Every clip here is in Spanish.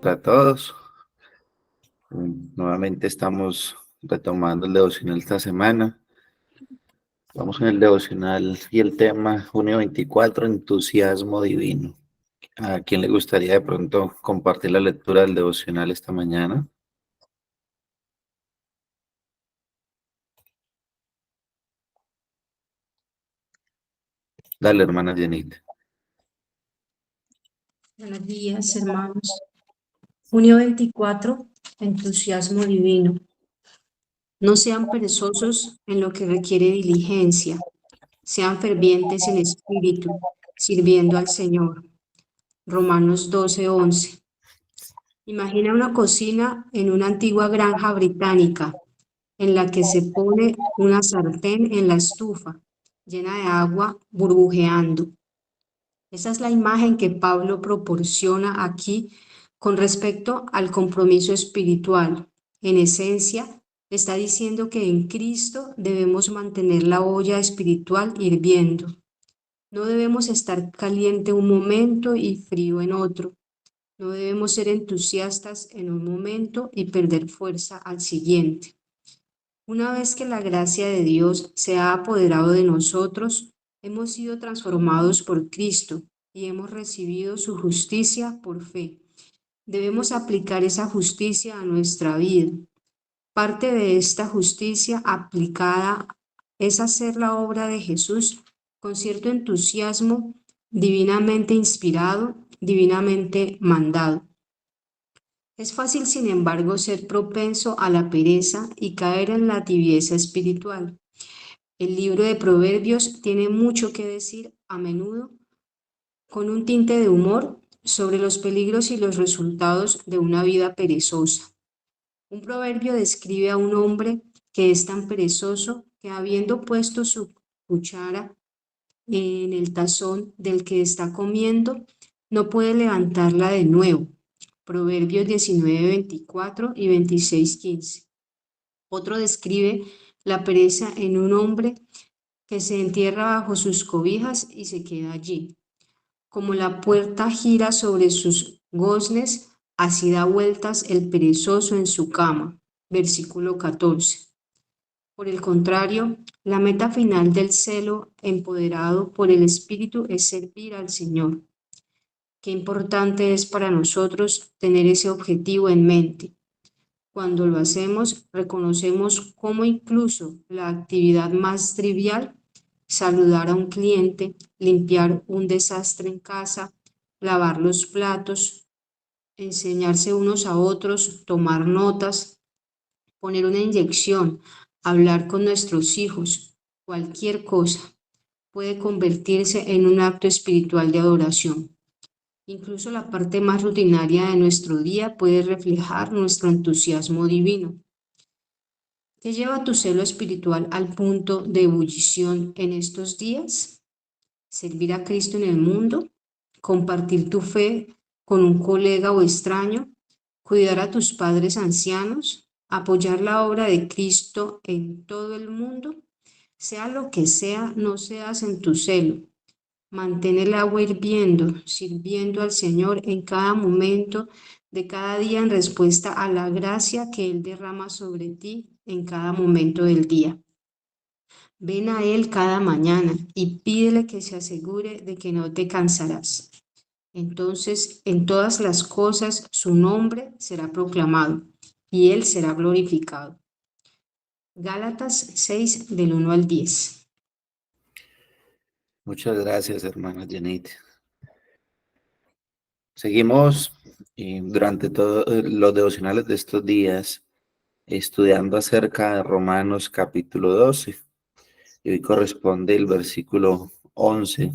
para todos. Nuevamente estamos retomando el devocional esta semana. Vamos en el devocional y el tema junio 24, entusiasmo divino. ¿A quién le gustaría de pronto compartir la lectura del devocional esta mañana? Dale, hermana Jenita. Buenos días, hermanos. Junio 24, entusiasmo divino. No sean perezosos en lo que requiere diligencia, sean fervientes en espíritu, sirviendo al Señor. Romanos 12:11. Imagina una cocina en una antigua granja británica, en la que se pone una sartén en la estufa, llena de agua burbujeando. Esa es la imagen que Pablo proporciona aquí con respecto al compromiso espiritual. En esencia, está diciendo que en Cristo debemos mantener la olla espiritual hirviendo. No debemos estar caliente un momento y frío en otro. No debemos ser entusiastas en un momento y perder fuerza al siguiente. Una vez que la gracia de Dios se ha apoderado de nosotros, hemos sido transformados por Cristo y hemos recibido su justicia por fe. Debemos aplicar esa justicia a nuestra vida. Parte de esta justicia aplicada es hacer la obra de Jesús con cierto entusiasmo, divinamente inspirado, divinamente mandado. Es fácil, sin embargo, ser propenso a la pereza y caer en la tibieza espiritual. El libro de Proverbios tiene mucho que decir, a menudo con un tinte de humor, sobre los peligros y los resultados de una vida perezosa. Un proverbio describe a un hombre que es tan perezoso que, habiendo puesto su cuchara en el tazón del que está comiendo, no puede levantarla de nuevo. Proverbios 19:24 y 26:15. Otro describe la pereza en un hombre que se entierra bajo sus cobijas y se queda allí. Como la puerta gira sobre sus goznes, así da vueltas el perezoso en su cama. Versículo 14. Por el contrario, la meta final del celo empoderado por el Espíritu es servir al Señor. Qué importante es para nosotros tener ese objetivo en mente. Cuando lo hacemos, reconocemos cómo incluso la actividad más trivial, saludar a un cliente, limpiar un desastre en casa, lavar los platos, enseñarse unos a otros, tomar notas, poner una inyección, hablar con nuestros hijos, cualquier cosa, puede convertirse en un acto espiritual de adoración. Incluso la parte más rutinaria de nuestro día puede reflejar nuestro entusiasmo divino. ¿Te lleva tu celo espiritual al punto de ebullición en estos días? ¿Servir a Cristo en el mundo? ¿Compartir tu fe con un colega o extraño? ¿Cuidar a tus padres ancianos? ¿Apoyar la obra de Cristo en todo el mundo? Sea lo que sea, no seas en tu celo. Mantén el agua hirviendo, sirviendo al Señor en cada momento de cada día en respuesta a la gracia que Él derrama sobre ti en cada momento del día. Ven a Él cada mañana y pídele que se asegure de que no te cansarás. Entonces, en todas las cosas su nombre será proclamado y Él será glorificado. Gálatas 6 del 1 al 10. Muchas gracias, hermana Jenita. Seguimos durante todos los devocionales de estos días estudiando acerca de Romanos capítulo 12. Y hoy corresponde el versículo 11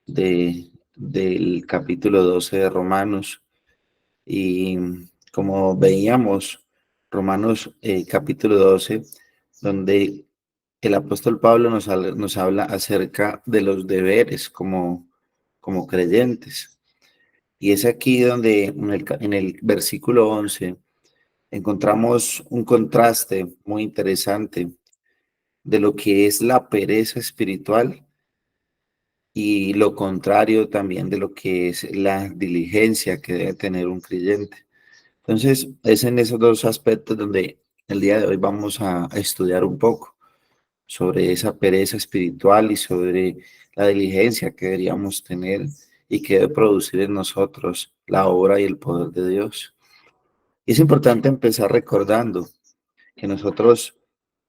del capítulo 12 de Romanos. Y como veíamos, Romanos capítulo 12, donde el apóstol Pablo nos habla acerca de los deberes como creyentes. Y es aquí donde en el versículo 11 encontramos un contraste muy interesante de lo que es la pereza espiritual y lo contrario también de lo que es la diligencia que debe tener un creyente. Entonces, es en esos dos aspectos donde el día de hoy vamos a estudiar un poco sobre esa pereza espiritual y sobre la diligencia que deberíamos tener y que debe producir en nosotros la obra y el poder de Dios. Y es importante empezar recordando que nosotros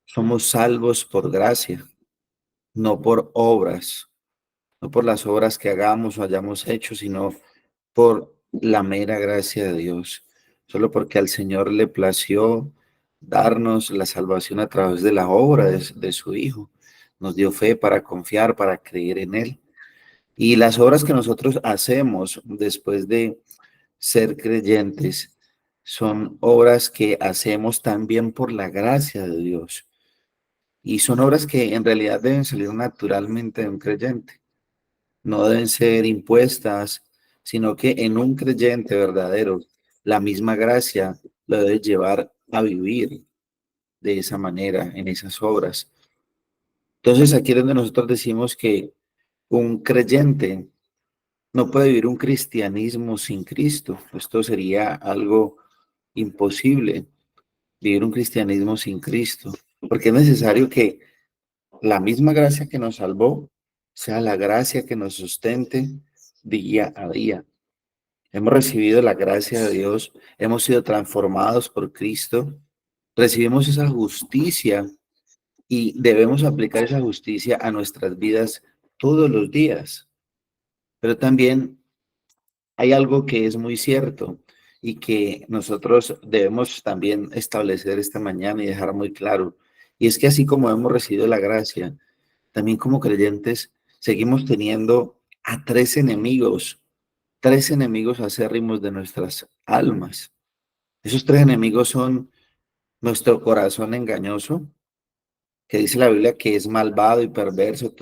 somos salvos por gracia, no por obras, no por las obras que hagamos o hayamos hecho, sino por la mera gracia de Dios. Solo porque al Señor le plació darnos la salvación a través de la obra de su Hijo. Nos dio fe para confiar, para creer en Él. Y las obras que nosotros hacemos después de ser creyentes son obras que hacemos también por la gracia de Dios. Y son obras que en realidad deben salir naturalmente de un creyente. No deben ser impuestas, sino que en un creyente verdadero, la misma gracia lo debe llevar a vivir de esa manera, en esas obras. Entonces, aquí es donde nosotros decimos que un creyente no puede vivir un cristianismo sin Cristo. Esto sería algo imposible, vivir un cristianismo sin Cristo, porque es necesario que la misma gracia que nos salvó sea la gracia que nos sustente día a día. Hemos recibido la gracia de Dios, hemos sido transformados por Cristo, recibimos esa justicia y debemos aplicar esa justicia a nuestras vidas todos los días. Pero también hay algo que es muy cierto y que nosotros debemos también establecer esta mañana y dejar muy claro. Y es que así como hemos recibido la gracia, también como creyentes seguimos teniendo a tres enemigos acérrimos de nuestras almas. Esos tres enemigos son nuestro corazón engañoso, que dice la Biblia que es malvado y perverso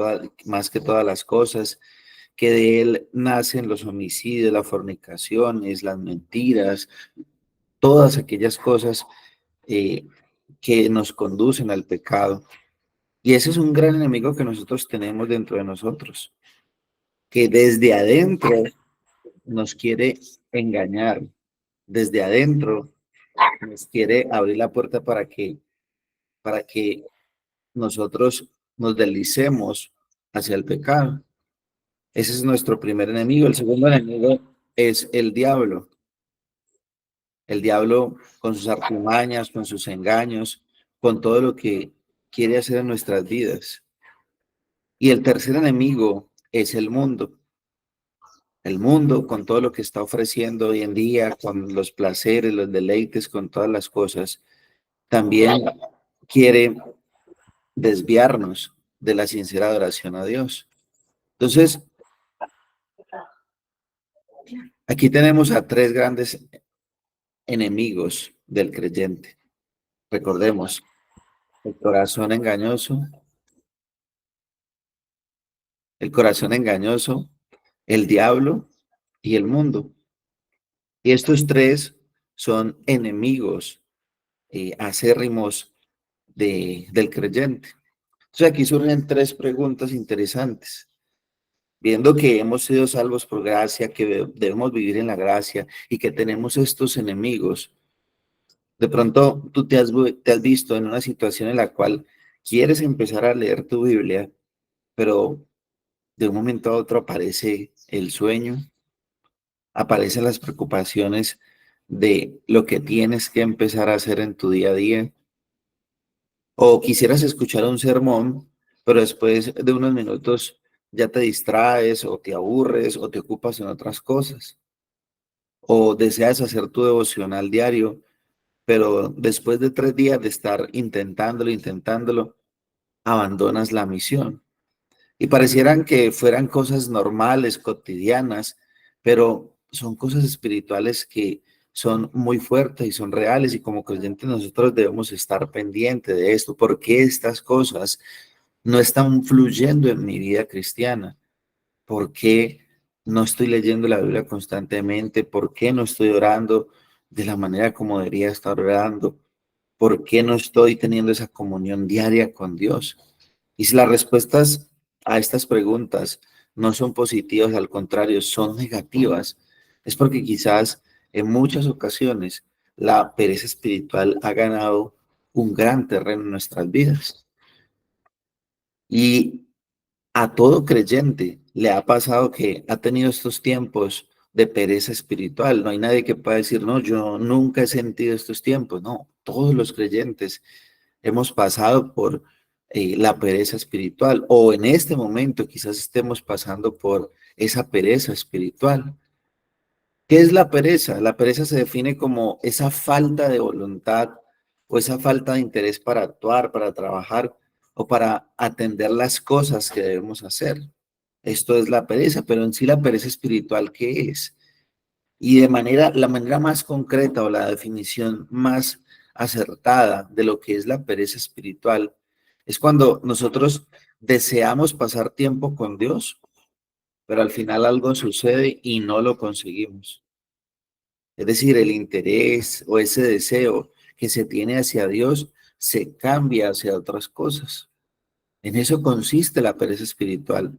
más que todas las cosas, que de él nacen los homicidios, las fornicaciones, las mentiras, todas aquellas cosas eh, que nos conducen al pecado. Y ese es un gran enemigo que nosotros tenemos dentro de nosotros, que desde adentro nos quiere engañar, desde adentro nos quiere abrir la puerta para que nosotros nos deslicemos hacia el pecado. Ese es nuestro primer enemigo. El segundo enemigo es el diablo. El diablo con sus artimañas, con sus engaños, con todo lo que quiere hacer en nuestras vidas. Y el tercer enemigo es el mundo. El mundo con todo lo que está ofreciendo hoy en día, con los placeres, los deleites, con todas las cosas, también quiere desviarnos de la sincera adoración a Dios. Entonces, aquí tenemos a tres grandes enemigos del creyente. Recordemos, el corazón engañoso, el corazón engañoso, el diablo y el mundo. Y estos tres son enemigos acérrimos del creyente. Entonces aquí surgen tres preguntas interesantes. Viendo que hemos sido salvos por gracia, que debemos vivir en la gracia y que tenemos estos enemigos, de pronto tú te has visto en una situación en la cual quieres empezar a leer tu Biblia, pero de un momento a otro aparece el sueño, aparecen las preocupaciones de lo que tienes que empezar a hacer en tu día a día, o quisieras escuchar un sermón, pero después de unos minutos ya te distraes o te aburres o te ocupas en otras cosas, o deseas hacer tu devocional diario, pero después de 3 días de estar intentándolo, abandonas la misión. Y parecieran que fueran cosas normales, cotidianas, pero son cosas espirituales que son muy fuertes y son reales, y como creyentes nosotros debemos estar pendientes de esto, porque estas cosas no están fluyendo en mi vida cristiana. ¿Por qué no estoy leyendo la Biblia constantemente? ¿Por qué no estoy orando de la manera como debería estar orando? ¿Por qué no estoy teniendo esa comunión diaria con Dios? Y si las respuestas a estas preguntas no son positivas, al contrario, son negativas, es porque quizás en muchas ocasiones la pereza espiritual ha ganado un gran terreno en nuestras vidas. Y a todo creyente le ha pasado que ha tenido estos tiempos de pereza espiritual. No hay nadie que pueda decir, no, yo nunca he sentido estos tiempos. No, todos los creyentes hemos pasado por la pereza espiritual, o en este momento quizás estemos pasando por esa pereza espiritual. ¿Qué es la pereza? La pereza se define como esa falta de voluntad o esa falta de interés para actuar, para trabajar o para atender las cosas que debemos hacer. Esto es la pereza, pero en sí la pereza espiritual, ¿qué es? Y la manera más concreta o la definición más acertada de lo que es la pereza espiritual es cuando nosotros deseamos pasar tiempo con Dios, pero al final algo sucede y no lo conseguimos. Es decir, el interés o ese deseo que se tiene hacia Dios se cambia hacia otras cosas. En eso consiste la pereza espiritual,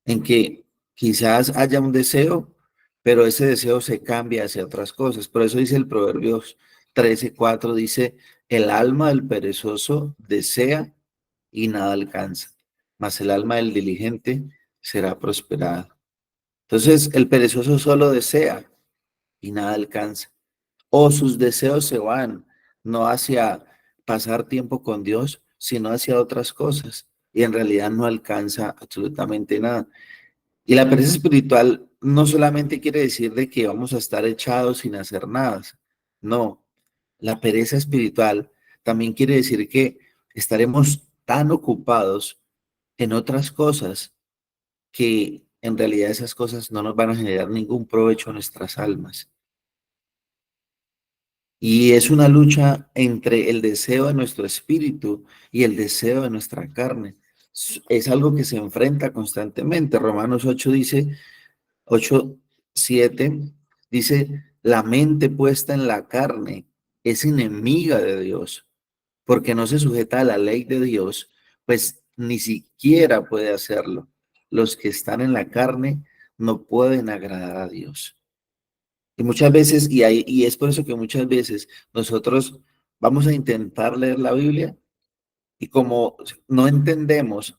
en que quizás haya un deseo, pero ese deseo se cambia hacia otras cosas. Por eso dice el Proverbios 13:4, dice, el alma del perezoso desea y nada alcanza, mas el alma del diligente será prosperada. Entonces, el perezoso solo desea y nada alcanza. O sus deseos se van no hacia pasar tiempo con Dios, sino hacia otras cosas. Y en realidad no alcanza absolutamente nada. Y la pereza espiritual no solamente quiere decir de que vamos a estar echados sin hacer nada. No, la pereza espiritual también quiere decir que estaremos tan ocupados en otras cosas que en realidad esas cosas no nos van a generar ningún provecho a nuestras almas. Y es una lucha entre el deseo de nuestro espíritu y el deseo de nuestra carne. Es algo que se enfrenta constantemente. Romanos 8 dice, 8:7 dice, la mente puesta en la carne es enemiga de Dios, porque no se sujeta a la ley de Dios, pues ni siquiera puede hacerlo. Los que están en la carne no pueden agradar a Dios. Y muchas veces, y es por eso que muchas veces nosotros vamos a intentar leer la Biblia y como no entendemos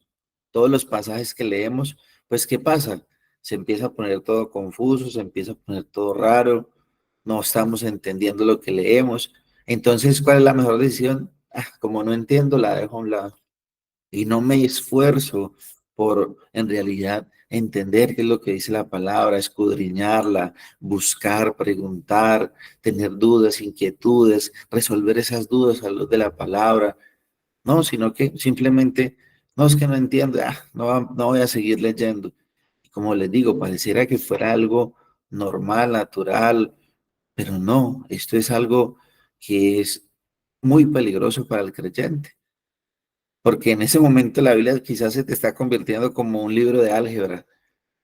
todos los pasajes que leemos, pues ¿qué pasa? Se empieza a poner todo confuso, se empieza a poner todo raro, no estamos entendiendo lo que leemos. Entonces, ¿cuál es la mejor decisión? Como no entiendo, la dejo a un lado y no me esfuerzo por en realidad entender qué es lo que dice la palabra, escudriñarla, buscar, preguntar, tener dudas, inquietudes, resolver esas dudas a luz de la palabra. No, sino que simplemente, no es que no entiendo, no voy a seguir leyendo. Y como les digo, pareciera que fuera algo normal, natural, pero no, esto es algo que es muy peligroso para el creyente. Porque en ese momento la Biblia quizás se te está convirtiendo como un libro de álgebra,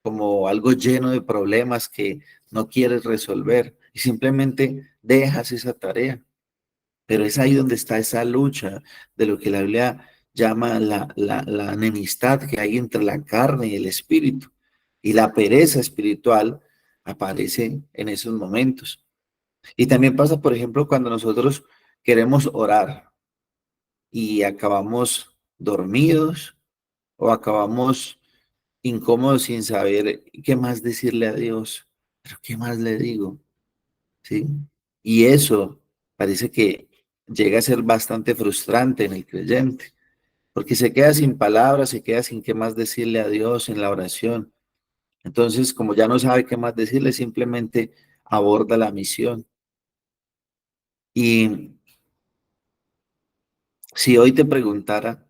como algo lleno de problemas que no quieres resolver y simplemente dejas esa tarea. Pero es ahí donde está esa lucha de lo que la Biblia llama la enemistad que hay entre la carne y el espíritu. Y la pereza espiritual aparece en esos momentos. Y también pasa, por ejemplo, cuando nosotros queremos orar y acabamos dormidos o acabamos incómodos sin saber qué más decirle a Dios. Pero ¿qué más le digo? ¿Sí? Y eso parece que llega a ser bastante frustrante en el creyente, porque se queda sin palabras, se queda sin qué más decirle a Dios en la oración. Entonces, como ya no sabe qué más decirle, simplemente aborda la misión. Y si hoy te preguntara,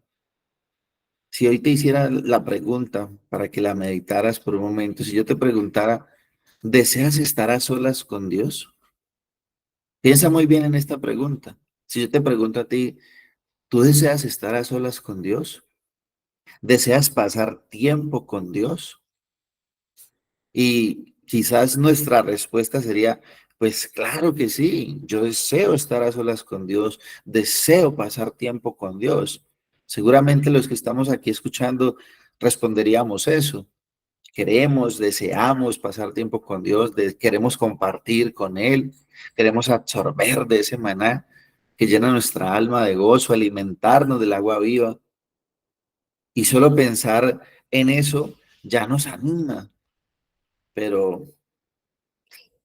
si hoy te hiciera la pregunta para que la meditaras por un momento, si yo te preguntara, ¿deseas estar a solas con Dios? Piensa muy bien en esta pregunta. Si yo te pregunto a ti, ¿tú deseas estar a solas con Dios? ¿Deseas pasar tiempo con Dios? Y quizás nuestra respuesta sería, pues claro que sí, yo deseo estar a solas con Dios, deseo pasar tiempo con Dios. Seguramente los que estamos aquí escuchando responderíamos eso. Queremos, deseamos pasar tiempo con Dios, queremos compartir con Él, queremos absorber de ese maná que llena nuestra alma de gozo, alimentarnos del agua viva. Y solo pensar en eso ya nos anima. Pero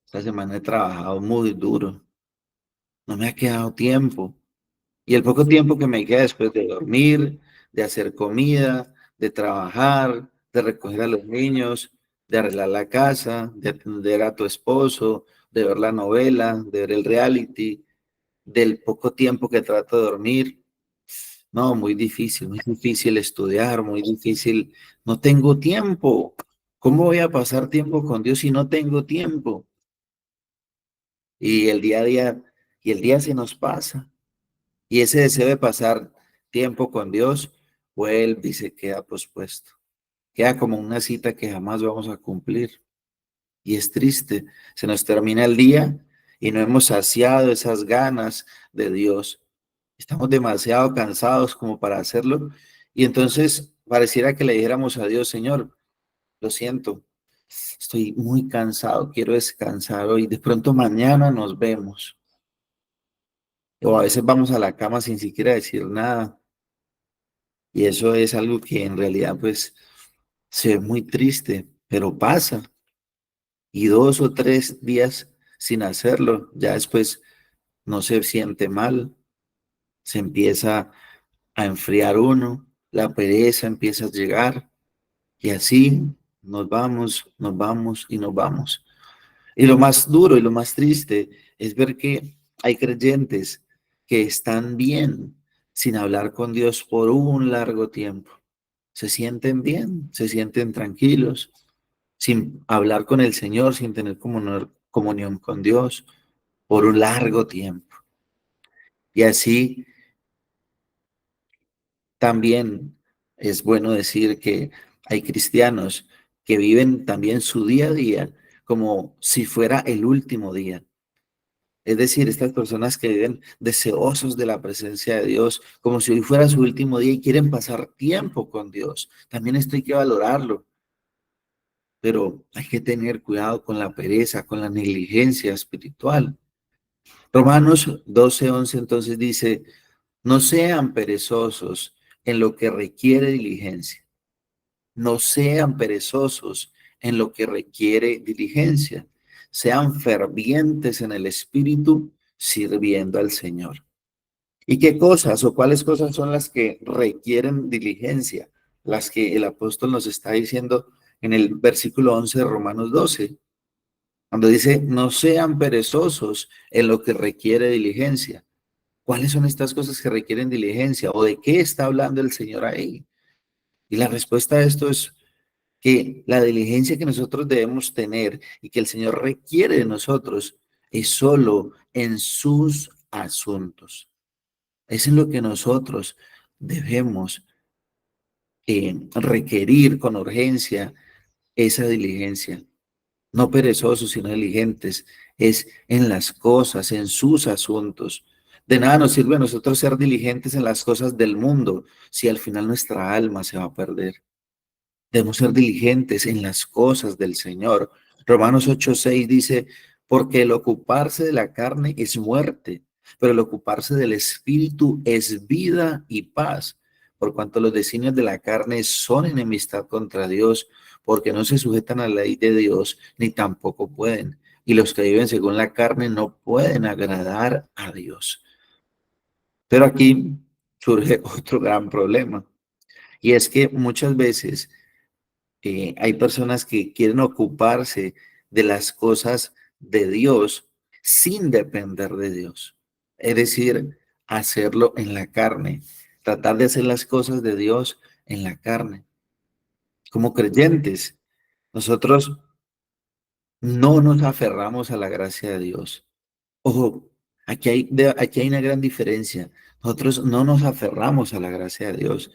esta semana he trabajado muy duro, no me ha quedado tiempo. Y el poco tiempo que me queda después de dormir, de hacer comida, de trabajar, de recoger a los niños, de arreglar la casa, de atender a tu esposo, de ver la novela, de ver el reality, del poco tiempo que trato de dormir. No, muy difícil estudiar, muy difícil. No tengo tiempo. ¿Cómo voy a pasar tiempo con Dios si no tengo tiempo? Y el día a día, y el día se nos pasa. Y ese deseo de pasar tiempo con Dios vuelve y se queda pospuesto. Queda como una cita que jamás vamos a cumplir. Y es triste, se nos termina el día y no hemos saciado esas ganas de Dios. Estamos demasiado cansados como para hacerlo. Y entonces pareciera que le dijéramos a Dios, Señor, lo siento, estoy muy cansado, quiero descansar hoy. De pronto mañana nos vemos. O a veces vamos a la cama sin siquiera decir nada. Y eso es algo que en realidad pues se ve muy triste, pero pasa. Y 2 o 3 días sin hacerlo, ya después no se siente mal, se empieza a enfriar uno, la pereza empieza a llegar y así nos vamos y nos vamos. Y lo más duro y lo más triste es ver que hay creyentes que están bien sin hablar con Dios por un largo tiempo. Se sienten bien, se sienten tranquilos, sin hablar con el Señor, sin tener comunión con Dios por un largo tiempo. Y así también es bueno decir que hay cristianos que viven también su día a día como si fuera el último día. Es decir, estas personas que viven deseosos de la presencia de Dios, como si hoy fuera su último día y quieren pasar tiempo con Dios. También esto hay que valorarlo, pero hay que tener cuidado con la pereza, con la negligencia espiritual. Romanos 12:11 entonces dice, no sean perezosos en lo que requiere diligencia. No sean perezosos en lo que requiere diligencia. Sean fervientes en el espíritu, sirviendo al Señor. ¿Y qué cosas o cuáles cosas son las que requieren diligencia? Las que el apóstol nos está diciendo en el versículo 11 de Romanos 12, cuando dice, no sean perezosos en lo que requiere diligencia. ¿Cuáles son estas cosas que requieren diligencia? ¿O de qué está hablando el Señor ahí? Y la respuesta a esto es que la diligencia que nosotros debemos tener y que el Señor requiere de nosotros es solo en sus asuntos. Es en lo que nosotros debemos requerir con urgencia esa diligencia. No perezosos, sino diligentes. Es en las cosas, en sus asuntos. De nada nos sirve a nosotros ser diligentes en las cosas del mundo si al final nuestra alma se va a perder. Debemos ser diligentes en las cosas del Señor. Romanos 8:6 dice, porque el ocuparse de la carne es muerte, pero el ocuparse del espíritu es vida y paz, por cuanto los designios de la carne son enemistad contra Dios, porque no se sujetan a la ley de Dios, ni tampoco pueden. Y los que viven según la carne no pueden agradar a Dios. Pero aquí surge otro gran problema, y es que muchas veces hay personas que quieren ocuparse de las cosas de Dios sin depender de Dios. Es decir, hacerlo en la carne, tratar de hacer las cosas de Dios en la carne. Como creyentes, nosotros no nos aferramos a la gracia de Dios. Ojo, aquí hay una gran diferencia. Nosotros no nos aferramos a la gracia de Dios,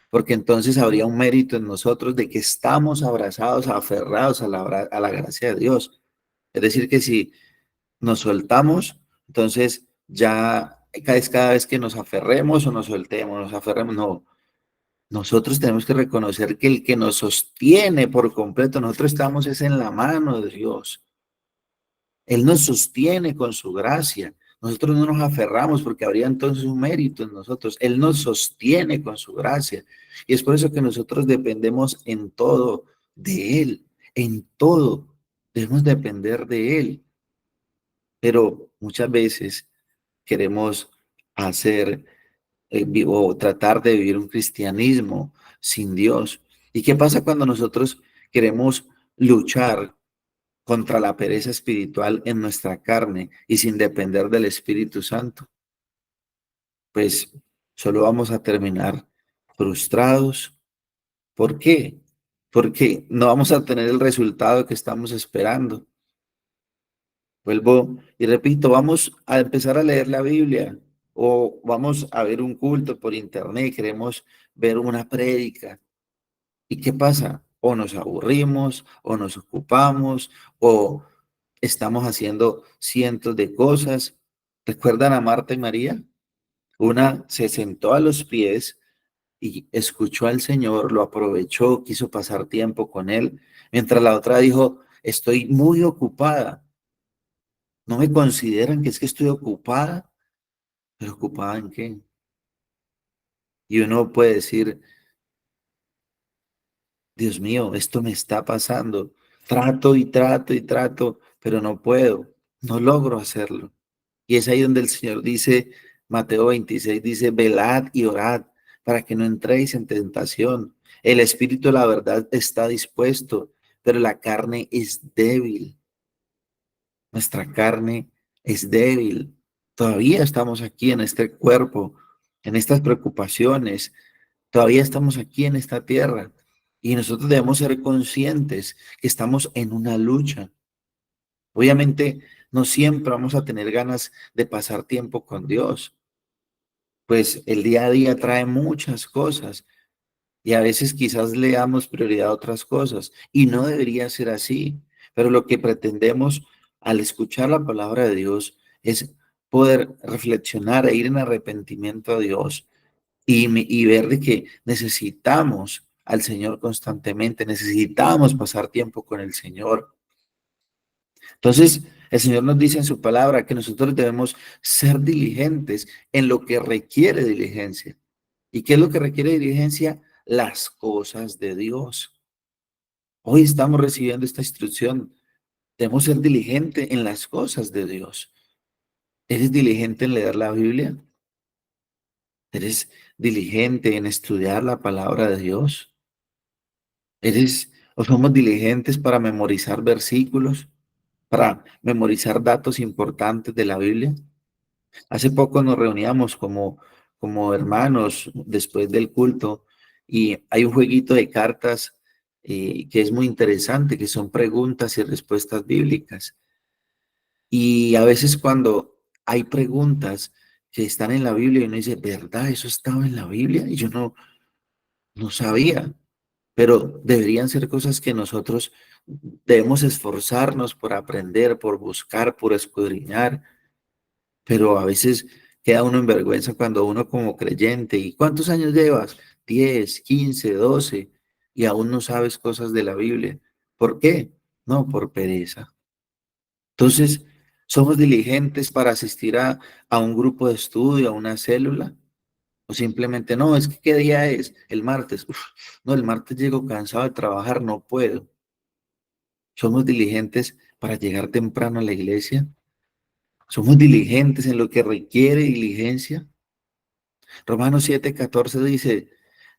porque entonces habría un mérito en nosotros de que estamos abrazados, aferrados a la gracia de Dios. Es decir, que si nos soltamos, entonces ya cada vez que nos aferremos o nos soltemos, nos aferremos, no. Nosotros tenemos que reconocer que el que nos sostiene por completo, nosotros estamos es en la mano de Dios. Él nos sostiene con su gracia. Nosotros no nos aferramos porque habría entonces un mérito en nosotros. Él nos sostiene con su gracia. Y es por eso que nosotros dependemos en todo de Él. En todo debemos depender de Él. Pero muchas veces queremos hacer o tratar de vivir un cristianismo sin Dios. ¿Y qué pasa cuando nosotros queremos luchar contra la pereza espiritual en nuestra carne y sin depender del Espíritu Santo? Pues solo vamos a terminar frustrados. ¿Por qué? Porque no vamos a tener el resultado que estamos esperando. Vuelvo y repito, vamos a empezar a leer la Biblia o vamos a ver un culto por internet, queremos ver una prédica. ¿Y qué pasa? O nos aburrimos, o nos ocupamos, o estamos haciendo cientos de cosas. ¿Recuerdan a Marta y María? Una se sentó a los pies y escuchó al Señor, lo aprovechó, quiso pasar tiempo con él, mientras la otra dijo, estoy muy ocupada. ¿No me consideran que es que estoy ocupada? ¿Pero ocupada en qué? Y uno puede decir, Dios mío, esto me está pasando. Trato y trato y trato, pero no puedo, no logro hacerlo. Y es ahí donde el Señor dice, Mateo 26 dice, velad y orad para que no entréis en tentación. El espíritu, la verdad, está dispuesto, pero la carne es débil. Nuestra carne es débil. Todavía estamos aquí en este cuerpo, en estas preocupaciones. Todavía estamos aquí en esta tierra. Y nosotros debemos ser conscientes que estamos en una lucha. Obviamente, no siempre vamos a tener ganas de pasar tiempo con Dios, pues el día a día trae muchas cosas y a veces quizás le damos prioridad a otras cosas y no debería ser así, pero lo que pretendemos al escuchar la palabra de Dios es poder reflexionar e ir en arrepentimiento a Dios y ver de que necesitamos al Señor constantemente, necesitamos pasar tiempo con el Señor. Entonces, el Señor nos dice en su palabra que nosotros debemos ser diligentes en lo que requiere diligencia. ¿Y qué es lo que requiere diligencia? Las cosas de Dios. Hoy estamos recibiendo esta instrucción. Debemos ser diligentes en las cosas de Dios. ¿Eres diligente en leer la Biblia? ¿Eres diligente en estudiar la palabra de Dios? ¿Eres o somos diligentes para memorizar versículos, para memorizar datos importantes de la Biblia? Hace poco nos reuníamos como hermanos después del culto y hay un jueguito de cartas que es muy interesante, que son preguntas y respuestas bíblicas. Y a veces cuando hay preguntas que están en la Biblia y uno dice, ¿verdad? ¿Eso estaba en la Biblia? Y yo no sabía, pero deberían ser cosas que nosotros debemos esforzarnos por aprender, por buscar, por escudriñar, pero a veces queda uno en vergüenza cuando uno como creyente, ¿y cuántos años llevas? 10, 15, 12, y aún no sabes cosas de la Biblia. ¿Por qué? No, por pereza. Entonces, ¿somos diligentes para asistir a un grupo de estudio, a una célula? O simplemente, no, es que ¿qué día es? El martes. Uf, no, el martes llego cansado de trabajar, no puedo. ¿Somos diligentes para llegar temprano a la iglesia? ¿Somos diligentes en lo que requiere diligencia? Romanos 7:14 dice,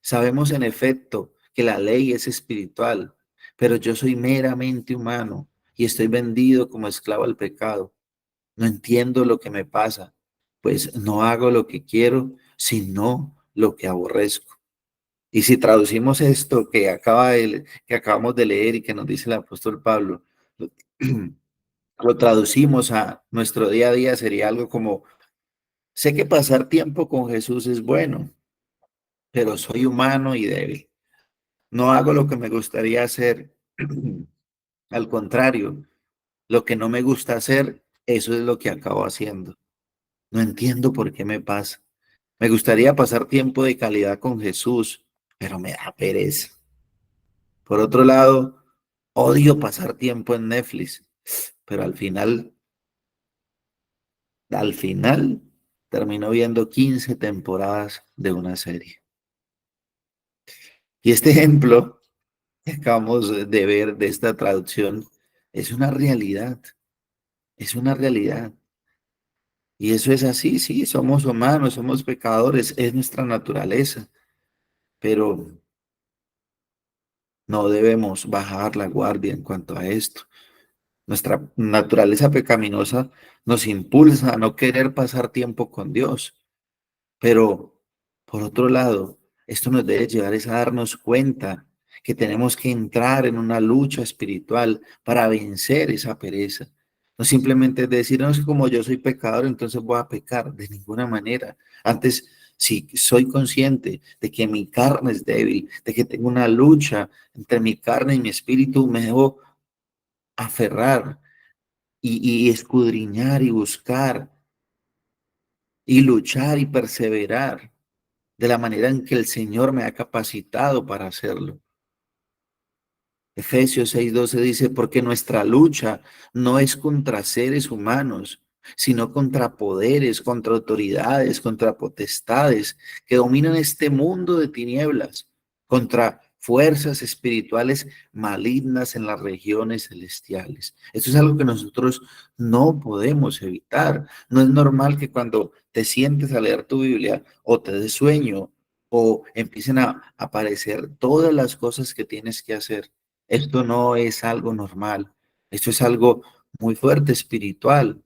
sabemos en efecto que la ley es espiritual, pero yo soy meramente humano y estoy vendido como esclavo al pecado. No entiendo lo que me pasa, pues no hago lo que quiero, sino lo que aborrezco. Y si traducimos esto que acabamos de leer y que nos dice el apóstol Pablo, lo, lo traducimos a nuestro día a día, sería algo como, sé que pasar tiempo con Jesús es bueno, pero soy humano y débil. No hago lo que me gustaría hacer. Al contrario, lo que no me gusta hacer, eso es lo que acabo haciendo. No entiendo por qué me pasa. Me gustaría pasar tiempo de calidad con Jesús, pero me da pereza. Por otro lado, odio pasar tiempo en Netflix, pero al final, termino viendo 15 temporadas de una serie. Y este ejemplo que acabamos de ver de esta traducción es una realidad, es una realidad. Y eso es así, sí, somos humanos, somos pecadores, es nuestra naturaleza, pero no debemos bajar la guardia en cuanto a esto. Nuestra naturaleza pecaminosa nos impulsa a no querer pasar tiempo con Dios, pero por otro lado, esto nos debe llevar es a darnos cuenta que tenemos que entrar en una lucha espiritual para vencer esa pereza. No simplemente decir, no es que como yo soy pecador, entonces voy a pecar, de ninguna manera. Antes, si soy consciente de que mi carne es débil, de que tengo una lucha entre mi carne y mi espíritu, me debo aferrar y escudriñar y buscar y luchar y perseverar de la manera en que el Señor me ha capacitado para hacerlo. Efesios 6:12 dice, porque nuestra lucha no es contra seres humanos, sino contra poderes, contra autoridades, contra potestades que dominan este mundo de tinieblas, contra fuerzas espirituales malignas en las regiones celestiales. Esto es algo que nosotros no podemos evitar. No es normal que cuando te sientes a leer tu Biblia o te des sueño o empiecen a aparecer todas las cosas que tienes que hacer. Esto no es algo normal, esto es algo muy fuerte espiritual,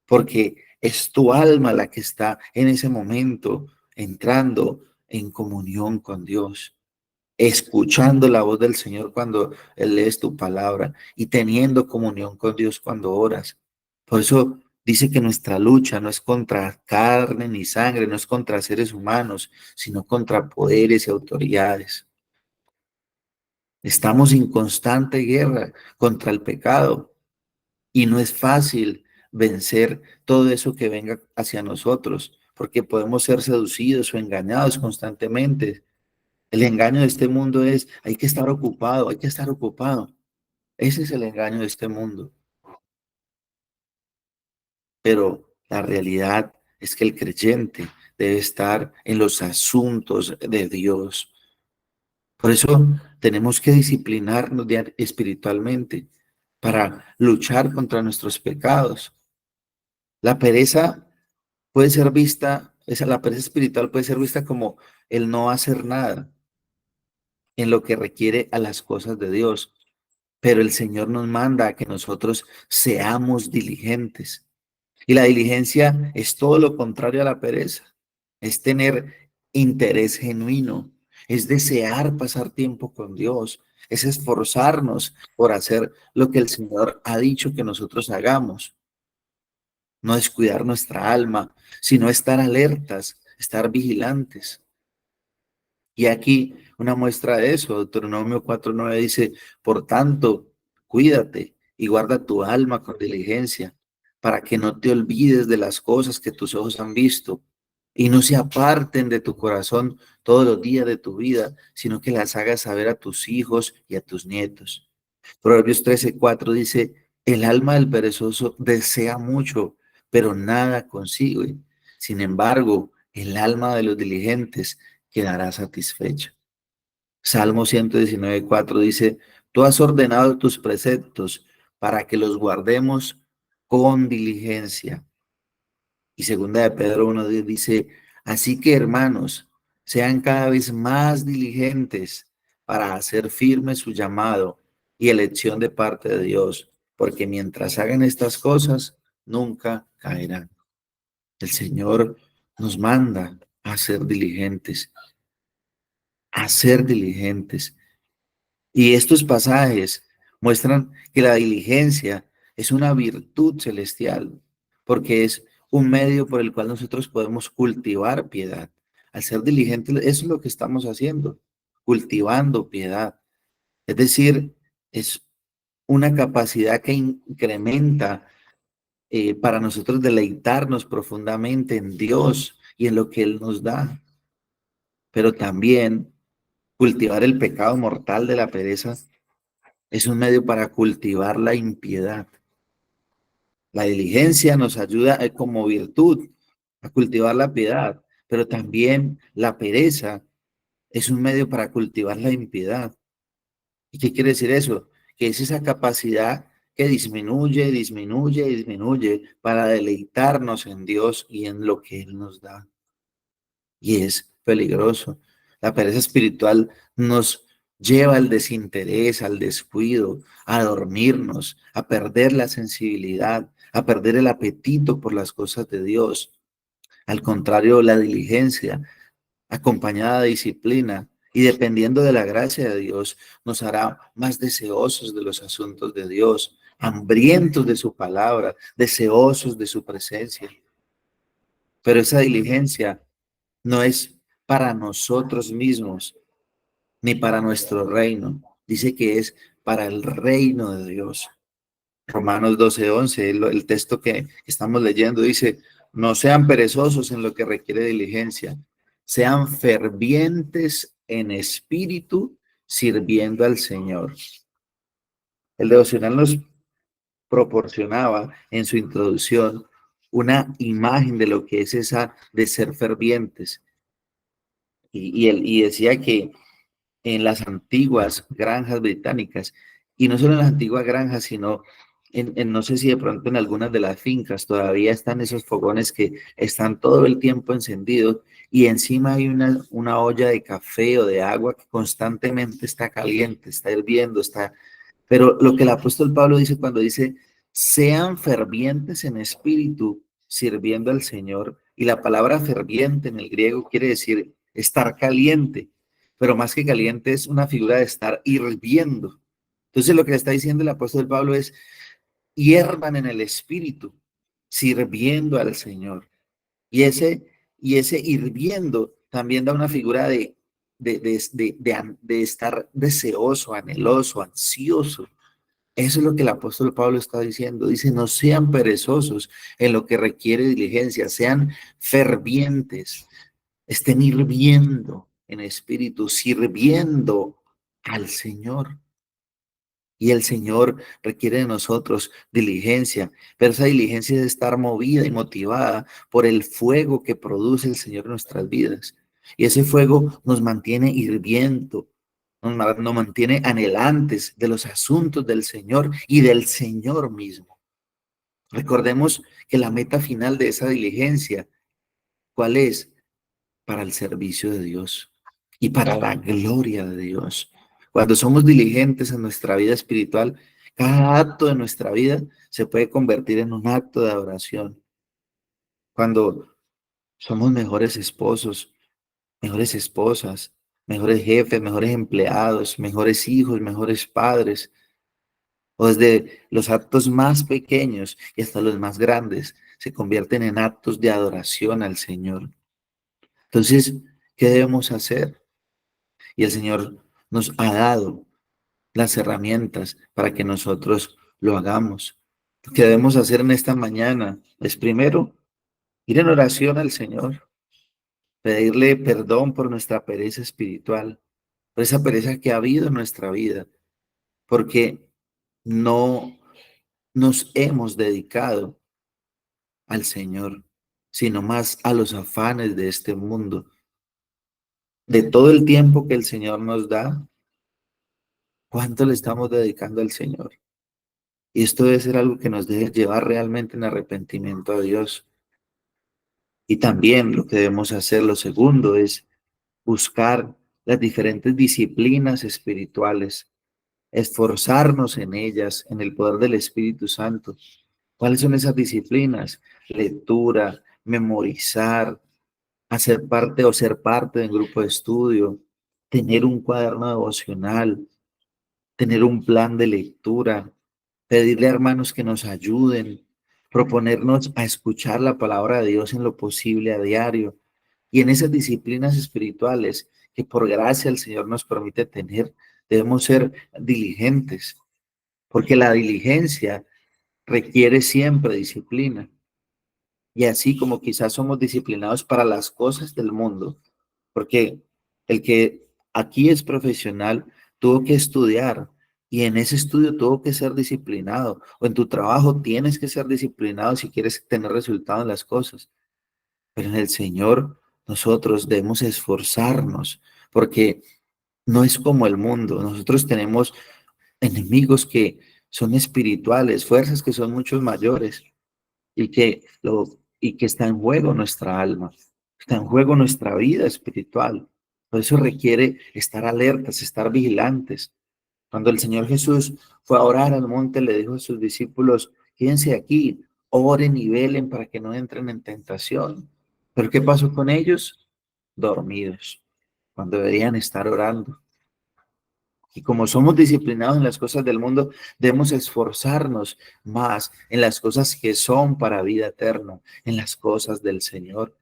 porque es tu alma la que está en ese momento entrando en comunión con Dios, escuchando la voz del Señor cuando Él lees tu palabra y teniendo comunión con Dios cuando oras. Por eso dice que nuestra lucha no es contra carne ni sangre, no es contra seres humanos, sino contra poderes y autoridades. Estamos en constante guerra contra el pecado y no es fácil vencer todo eso que venga hacia nosotros, porque podemos ser seducidos o engañados constantemente. El engaño de este mundo es, hay que estar ocupado, hay que estar ocupado. Ese es el engaño de este mundo. Pero la realidad es que el creyente debe estar en los asuntos de Dios. Por eso tenemos que disciplinarnos espiritualmente para luchar contra nuestros pecados. La pereza puede ser vista, la pereza espiritual puede ser vista como el no hacer nada en lo que requiere a las cosas de Dios. Pero el Señor nos manda a que nosotros seamos diligentes. Y la diligencia es todo lo contrario a la pereza. Es tener interés genuino, es desear pasar tiempo con Dios, es esforzarnos por hacer lo que el Señor ha dicho que nosotros hagamos. No descuidar nuestra alma, sino estar alertas, estar vigilantes. Y aquí una muestra de eso, Deuteronomio 4:9 dice, por tanto, cuídate y guarda tu alma con diligencia, para que no te olvides de las cosas que tus ojos han visto y no se aparten de tu corazón todos los días de tu vida, sino que las hagas saber a tus hijos y a tus nietos. Proverbios 13:4 dice, el alma del perezoso desea mucho, pero nada consigue. Sin embargo, el alma de los diligentes quedará satisfecha. Salmo 119:4 dice, tú has ordenado tus preceptos para que los guardemos con diligencia. Y segunda de Pedro 1:10 dice, así que hermanos, sean cada vez más diligentes para hacer firme su llamado y elección de parte de Dios, porque mientras hagan estas cosas, nunca caerán. El Señor nos manda a ser diligentes, a ser diligentes. Y estos pasajes muestran que la diligencia es una virtud celestial, porque es un medio por el cual nosotros podemos cultivar piedad. Al ser diligentes, eso es lo que estamos haciendo, cultivando piedad. Es decir, es una capacidad que incrementa para nosotros deleitarnos profundamente en Dios y en lo que Él nos da, pero también Cultivar el pecado mortal de la pereza es un medio para cultivar la impiedad. La diligencia nos ayuda como virtud a cultivar la piedad, pero también la pereza es un medio para cultivar la impiedad. ¿Y qué quiere decir eso? Que es esa capacidad que disminuye para deleitarnos en Dios y en lo que Él nos da. Y es peligroso. La pereza espiritual nos lleva al desinterés, al descuido, a dormirnos, a perder la sensibilidad, a perder el apetito por las cosas de Dios. Al contrario, la diligencia, acompañada de disciplina y dependiendo de la gracia de Dios, nos hará más deseosos de los asuntos de Dios, hambrientos de su palabra, deseosos de su presencia. Pero esa diligencia no es para nosotros mismos, ni para nuestro reino. Dice que es para el reino de Dios. Romanos 12:11, el texto que estamos leyendo, dice, no sean perezosos en lo que requiere diligencia, sean fervientes en espíritu, sirviendo al Señor. El devocional nos proporcionaba en su introducción una imagen de lo que es esa de ser fervientes. Y decía que en las antiguas granjas británicas, y no solo en las antiguas granjas, sino no sé si de pronto en algunas de las fincas todavía están esos fogones que están todo el tiempo encendidos y encima hay una olla de café o de agua que constantemente está caliente, está hirviendo, está... Pero lo que el apóstol Pablo dice cuando dice, sean fervientes en espíritu, sirviendo al Señor, y la palabra ferviente en el griego quiere decir estar caliente, pero más que caliente es una figura de estar hirviendo. Entonces lo que le está diciendo el apóstol Pablo es, hiervan en el espíritu, sirviendo al Señor. Y ese hirviendo también da una figura de estar deseoso, anheloso, ansioso. Eso es lo que el apóstol Pablo está diciendo. Dice, no sean perezosos en lo que requiere diligencia, sean fervientes, estén hirviendo en espíritu, sirviendo al Señor. Y el Señor requiere de nosotros diligencia, pero esa diligencia es estar movida y motivada por el fuego que produce el Señor en nuestras vidas. Y ese fuego nos mantiene hirviendo, nos mantiene anhelantes de los asuntos del Señor y del Señor mismo. Recordemos que la meta final de esa diligencia, ¿cuál es? Para el servicio de Dios y para la gloria de Dios. Cuando somos diligentes en nuestra vida espiritual, cada acto de nuestra vida se puede convertir en un acto de adoración. Cuando somos mejores esposos, mejores esposas, mejores jefes, mejores empleados, mejores hijos, mejores padres, o desde los actos más pequeños y hasta los más grandes, se convierten en actos de adoración al Señor. Entonces, ¿qué debemos hacer? Y el Señor nos ha dado las herramientas para que nosotros lo hagamos. Lo que debemos hacer en esta mañana es primero ir en oración al Señor, pedirle perdón por nuestra pereza espiritual, por esa pereza que ha habido en nuestra vida, porque no nos hemos dedicado al Señor, sino más a los afanes de este mundo. De todo el tiempo que el Señor nos da, ¿cuánto le estamos dedicando al Señor? Y esto debe ser algo que nos debe llevar realmente en arrepentimiento a Dios. Y también lo que debemos hacer, lo segundo, es buscar las diferentes disciplinas espirituales, esforzarnos en ellas, en el poder del Espíritu Santo. ¿Cuáles son esas disciplinas? Lectura, memorizar, hacer parte o ser parte de un grupo de estudio, tener un cuaderno devocional, tener un plan de lectura, pedirle a hermanos que nos ayuden, proponernos a escuchar la palabra de Dios en lo posible a diario y en esas disciplinas espirituales que por gracia el Señor nos permite tener, debemos ser diligentes, porque la diligencia requiere siempre disciplina. Y así como quizás somos disciplinados para las cosas del mundo, porque el que aquí es profesional, tuvo que estudiar y en ese estudio tuvo que ser disciplinado, o en tu trabajo tienes que ser disciplinado si quieres tener resultados en las cosas. Pero en el Señor nosotros debemos esforzarnos, porque no es como el mundo. Nosotros tenemos enemigos que son espirituales, fuerzas que son mucho mayores y que está en juego nuestra alma, está en juego nuestra vida espiritual. Por eso requiere estar alertas, estar vigilantes. Cuando el Señor Jesús fue a orar al monte, le dijo a sus discípulos: quédense aquí, oren y velen para que no entren en tentación. ¿Pero qué pasó con ellos? Dormidos, cuando deberían estar orando. Y como somos disciplinados en las cosas del mundo, debemos esforzarnos más en las cosas que son para vida eterna, en las cosas del Señor.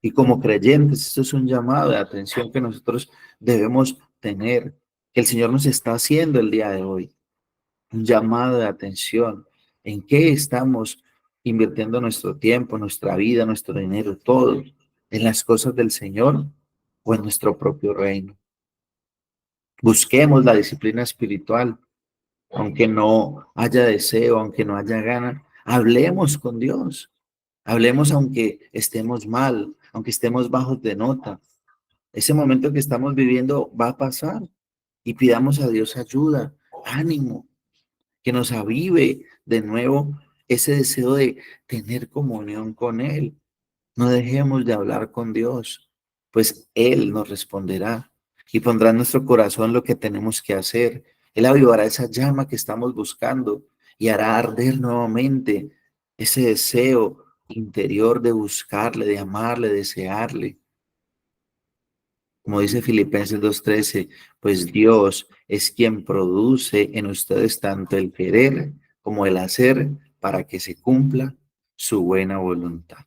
Y como creyentes, esto es un llamado de atención que nosotros debemos tener, que el Señor nos está haciendo el día de hoy. Un llamado de atención. ¿En qué estamos invirtiendo nuestro tiempo, nuestra vida, nuestro dinero, todo? ¿En las cosas del Señor o en nuestro propio reino? Busquemos la disciplina espiritual, aunque no haya deseo, aunque no haya gana. Hablemos con Dios. Hablemos aunque estemos mal, aunque estemos bajos de nota. Ese momento que estamos viviendo va a pasar y pidamos a Dios ayuda, ánimo, que nos avive de nuevo ese deseo de tener comunión con Él. No dejemos de hablar con Dios, pues Él nos responderá y pondrá en nuestro corazón lo que tenemos que hacer. Él avivará esa llama que estamos buscando y hará arder nuevamente ese deseo interior de buscarle, de amarle, desearle. Como dice Filipenses 2:13, pues Dios es quien produce en ustedes tanto el querer como el hacer para que se cumpla su buena voluntad.